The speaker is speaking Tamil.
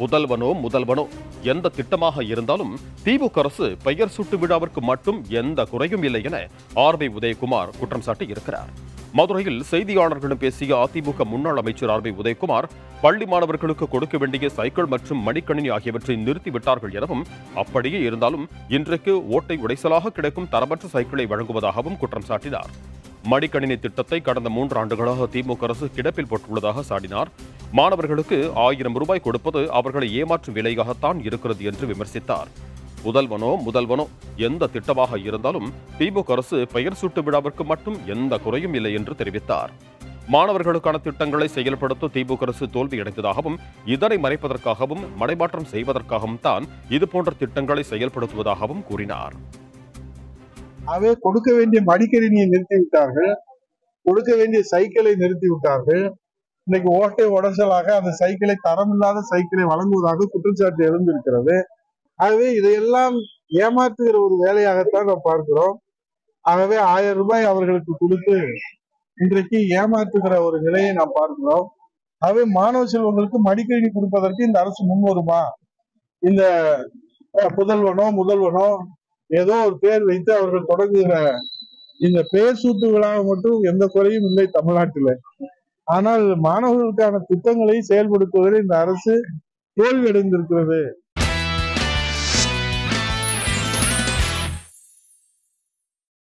முதல்வனோ எந்த திட்டமாக இருந்தாலும் திமுக அரசு பெயர் சூட்டு விழாவிற்கு மட்டும் எந்த குறையும் இல்லை என ஆர்பி உதயகுமார் குற்றம் சாட்டியிருக்கிறார். மதுரையில் செய்தியாளர்களிடம் பேசிய அதிமுக முன்னாள் அமைச்சர் ஆர்பி உதயகுமார், பள்ளி மாணவர்களுக்கு கொடுக்க வேண்டிய சைக்கிள் மற்றும் மடிக்கணினி ஆகியவற்றை நிறுத்திவிட்டார்கள் எனவும், அப்படியே இருந்தாலும் இன்றைக்கு ஓட்டை உடைசலாக கிடைக்கும் தரமற்ற சைக்கிளை வழங்குவதாகவும் குற்றம் சாட்டினார். மடிக்கணினி திட்டத்தை கடந்த 3 ஆண்டுகளாக திமுக அரசு கிடப்பில் போட்டுள்ளதாக சாடினார். மாணவர்களுக்கு 1000 ரூபாய் கொடுப்பது அவர்களை ஏமாற்றும் வேலையாகத்தான் இருக்கிறது என்று விமர்சித்தார். முதல்வனோ எந்த திட்டமாக இருந்தாலும் திமுக அரசு பெயர் சூட்டு விழாவிற்கு மட்டும் எந்த குறையும் இல்லை என்று தெரிவித்தார். மாணவர்களுக்கான திட்டங்களை செயல்படுத்த திமுக அரசு தோல்வியடைந்ததாகவும், இதனை மறைப்பதற்காகவும் மடைமாற்றம் செய்வதற்காகவும் தான் இதுபோன்ற திட்டங்களை செயல்படுத்துவதாகவும் கூறினார். அவை கொடுக்க வேண்டிய மடிக்கணினியை நிறுத்திவிட்டார்கள், கொடுக்க வேண்டிய சைக்கிளை நிறுத்திவிட்டார்கள். இன்னைக்கு ஓட்டை உடசலாக அந்த சைக்கிளை, தரமில்லாத சைக்கிளை வழங்குவதாக குற்றச்சாட்டு எழுந்திருக்கிறது. ஆகவே இதையெல்லாம் ஏமாற்றுகிற ஒரு வேலையாகத்தான் நாம் பார்க்கிறோம். ஆகவே 1000 ரூபாய் அவர்களுக்கு கொடுத்து இன்றைக்கு ஏமாற்றுகிற ஒரு நிலையை நாம் பார்க்கிறோம். ஆகவே மாணவ செல்வங்களுக்கு மடிக்கணினி கொடுப்பதற்கு இந்த அரசு முன்வருமா? இந்த முதல்வனோ ஏதோ ஒரு பேர் வைத்து அவர்கள் தொடங்குகிற இந்த பெயர் சூட்டு விழா மட்டும் எந்த குறையும் இல்லை தமிழ்நாட்டில். ஆனால் மாணவர்களுக்கான திட்டங்களை செயல்படுத்துவதில் இந்த அரசு தோல்வி அடைந்திருக்கிறது.